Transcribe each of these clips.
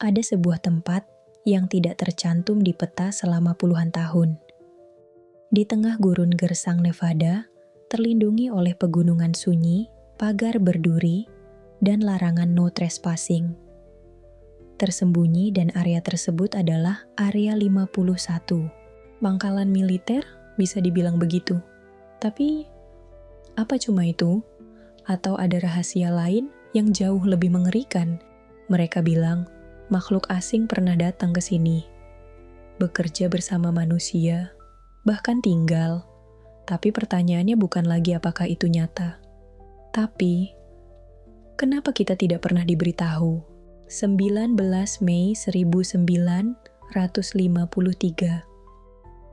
Ada sebuah tempat yang tidak tercantum di peta selama puluhan tahun. Di tengah gurun gersang Nevada, terlindungi oleh pegunungan sunyi, pagar berduri, dan larangan no trespassing. Tersembunyi dan area tersebut adalah Area 51. Pangkalan militer bisa dibilang begitu. Tapi, apa cuma itu? Atau ada rahasia lain yang jauh lebih mengerikan? Mereka bilang, makhluk asing pernah datang ke sini, bekerja bersama manusia, bahkan tinggal. Tapi pertanyaannya bukan lagi apakah itu nyata. Tapi, kenapa kita tidak pernah diberitahu? 19 Mei 1953.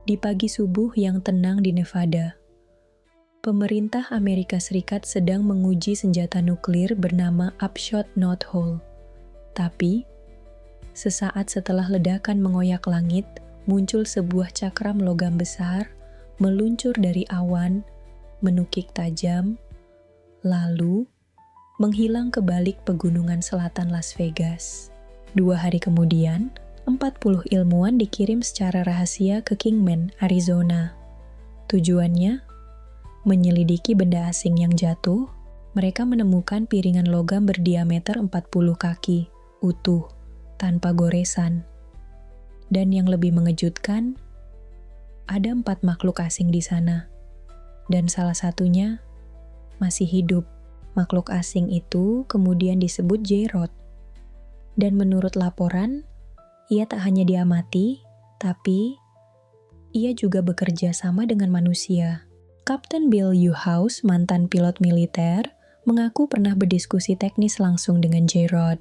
Di pagi subuh yang tenang di Nevada, pemerintah Amerika Serikat sedang menguji senjata nuklir bernama Upshot Knot Hole. Tapi, sesaat setelah ledakan mengoyak langit, muncul sebuah cakram logam besar, meluncur dari awan, menukik tajam, lalu menghilang ke balik pegunungan selatan Las Vegas. 2 hari kemudian, 40 ilmuwan dikirim secara rahasia ke Kingman, Arizona. Tujuannya, menyelidiki benda asing yang jatuh. Mereka menemukan piringan logam berdiameter 40 kaki, utuh, tanpa goresan. Dan yang lebih mengejutkan, ada 4 makhluk asing di sana. Dan salah satunya masih hidup. Makhluk asing itu kemudian disebut J-Rod. Dan menurut laporan, ia tak hanya diamati, tapi ia juga bekerja sama dengan manusia. Kapten Bill Uhouse, mantan pilot militer, mengaku pernah berdiskusi teknis langsung dengan J-Rod.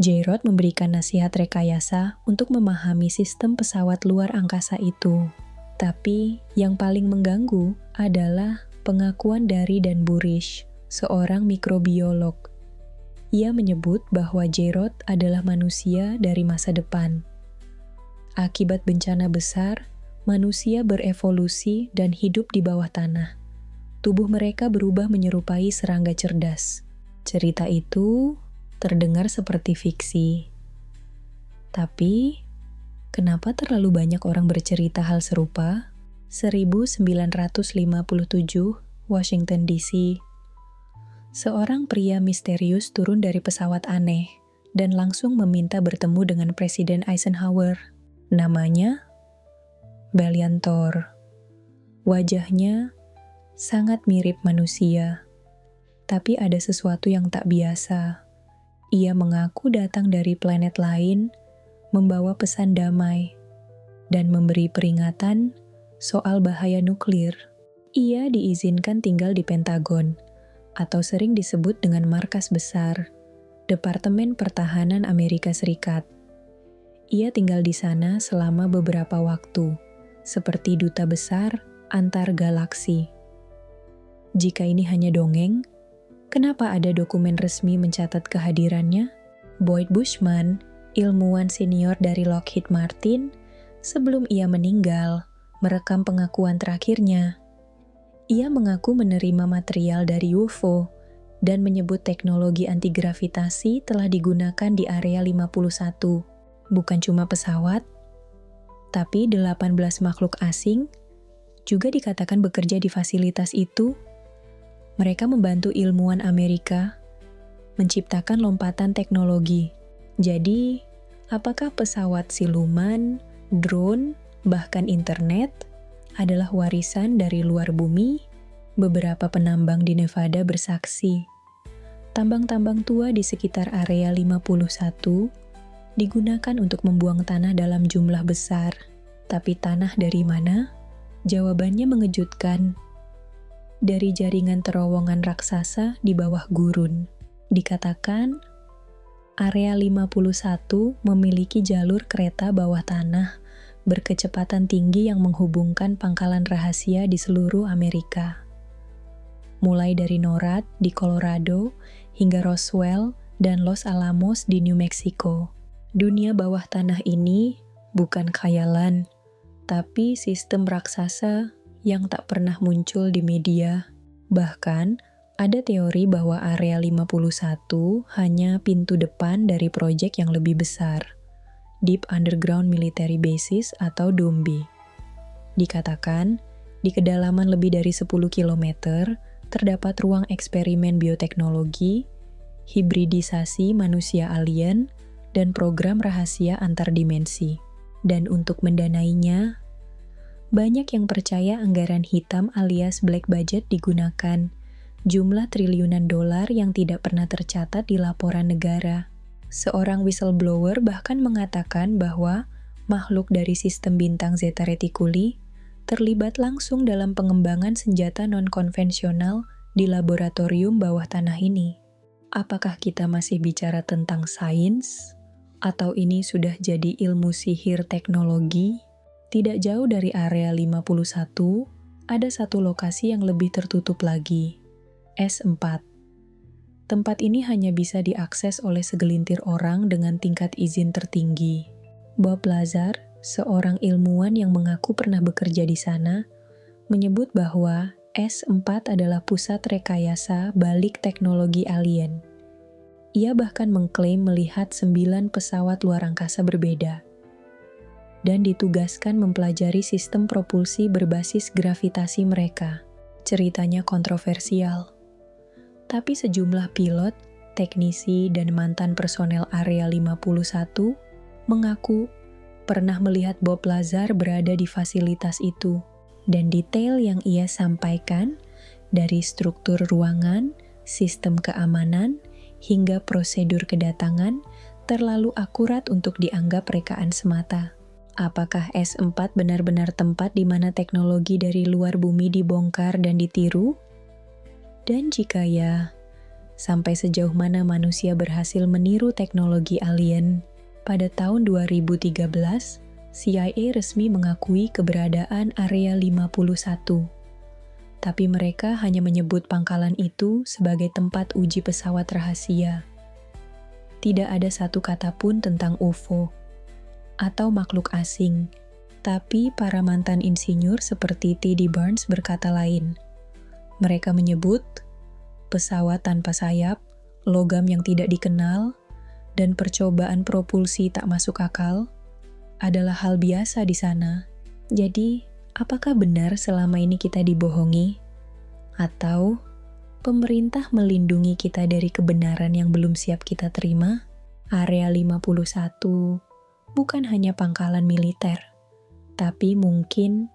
J-Rod memberikan nasihat rekayasa untuk memahami sistem pesawat luar angkasa itu. Tapi yang paling mengganggu adalah pengakuan dari Dan Burish, seorang mikrobiolog. Ia menyebut bahwa J-Rod adalah manusia dari masa depan. Akibat bencana besar, manusia berevolusi dan hidup di bawah tanah. Tubuh mereka berubah menyerupai serangga cerdas. Cerita itu terdengar seperti fiksi. Tapi, kenapa terlalu banyak orang bercerita hal serupa? 1957, Washington DC. Seorang pria misterius turun dari pesawat aneh dan langsung meminta bertemu dengan Presiden Eisenhower. Namanya Belliantor. Wajahnya sangat mirip manusia, tapi ada sesuatu yang tak biasa. Ia mengaku datang dari planet lain, membawa pesan damai, dan memberi peringatan soal bahaya nuklir. Ia diizinkan tinggal di Pentagon, atau sering disebut dengan markas besar, Departemen Pertahanan Amerika Serikat. Ia tinggal di sana selama beberapa waktu, seperti duta besar antar galaksi. Jika ini hanya dongeng, kenapa ada dokumen resmi mencatat kehadirannya? Boyd Bushman, ilmuwan senior dari Lockheed Martin, sebelum ia meninggal, merekam pengakuan terakhirnya. Ia mengaku menerima material dari UFO dan menyebut teknologi antigravitasi telah digunakan di Area 51. Bukan cuma pesawat, tapi 18 makhluk asing juga dikatakan bekerja di fasilitas itu. Mereka membantu ilmuwan Amerika menciptakan lompatan teknologi. Jadi, apakah pesawat siluman, drone, bahkan internet adalah warisan dari luar bumi? Beberapa penambang di Nevada bersaksi, tambang-tambang tua di sekitar Area 51 digunakan untuk membuang tanah dalam jumlah besar. Tapi tanah dari mana? Jawabannya mengejutkan. Dari jaringan terowongan raksasa di bawah gurun. Dikatakan, Area 51 memiliki jalur kereta bawah tanah berkecepatan tinggi yang menghubungkan pangkalan rahasia di seluruh Amerika. Mulai dari NORAD di Colorado hingga Roswell dan Los Alamos di New Mexico. Dunia bawah tanah ini bukan khayalan, tapi sistem raksasa yang tak pernah muncul di media. Bahkan, Ada teori bahwa Area 51 hanya pintu depan dari proyek yang lebih besar, Deep Underground Military Bases atau DUMB. Dikatakan, di kedalaman lebih dari 10 km, terdapat ruang eksperimen bioteknologi, hibridisasi manusia alien, dan program rahasia antar dimensi. Dan untuk mendanainya, banyak yang percaya anggaran hitam alias black budget digunakan, jumlah triliunan dolar yang tidak pernah tercatat di laporan negara. Seorang whistleblower bahkan mengatakan bahwa makhluk dari sistem bintang Zeta Reticuli terlibat langsung dalam pengembangan senjata non-konvensional di laboratorium bawah tanah ini. Apakah kita masih bicara tentang sains? Atau ini sudah jadi ilmu sihir teknologi? Tidak jauh dari Area 51, ada satu lokasi yang lebih tertutup lagi, S4. Tempat ini hanya bisa diakses oleh segelintir orang dengan tingkat izin tertinggi. Bob Lazar, seorang ilmuwan yang mengaku pernah bekerja di sana, menyebut bahwa S4 adalah pusat rekayasa balik teknologi alien. Ia bahkan mengklaim melihat 9 pesawat luar angkasa berbeda dan ditugaskan mempelajari sistem propulsi berbasis gravitasi mereka. Ceritanya kontroversial. Tapi sejumlah pilot, teknisi, dan mantan personel Area 51 mengaku pernah melihat Bob Lazar berada di fasilitas itu. Dan detail yang ia sampaikan dari struktur ruangan, sistem keamanan, hingga prosedur kedatangan terlalu akurat untuk dianggap rekaan semata. Apakah S4 benar-benar tempat di mana teknologi dari luar bumi dibongkar dan ditiru? Dan jika ya, sampai sejauh mana manusia berhasil meniru teknologi alien? Pada tahun 2013, CIA resmi mengakui keberadaan Area 51. Tapi mereka hanya menyebut pangkalan itu sebagai tempat uji pesawat rahasia. Tidak ada satu kata pun tentang UFO atau makhluk asing. Tapi para mantan insinyur seperti T.D. Barnes berkata lain. Mereka menyebut pesawat tanpa sayap, logam yang tidak dikenal, dan percobaan propulsi tak masuk akal adalah hal biasa di sana. Jadi, apakah benar selama ini kita dibohongi? Atau pemerintah melindungi kita dari kebenaran yang belum siap kita terima? Area 51 bukan hanya pangkalan militer, tapi mungkin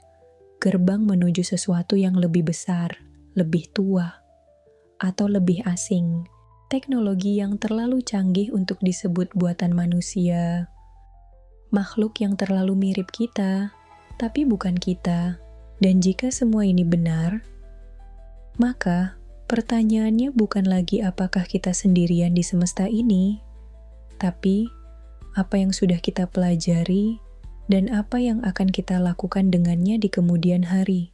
gerbang menuju sesuatu yang lebih besar, lebih tua, atau lebih asing. Teknologi yang terlalu canggih untuk disebut buatan manusia. Makhluk yang terlalu mirip kita, tapi bukan kita. Dan jika semua ini benar, maka pertanyaannya bukan lagi apakah kita sendirian di semesta ini, tapi apa yang sudah kita pelajari dan apa yang akan kita lakukan dengannya di kemudian hari.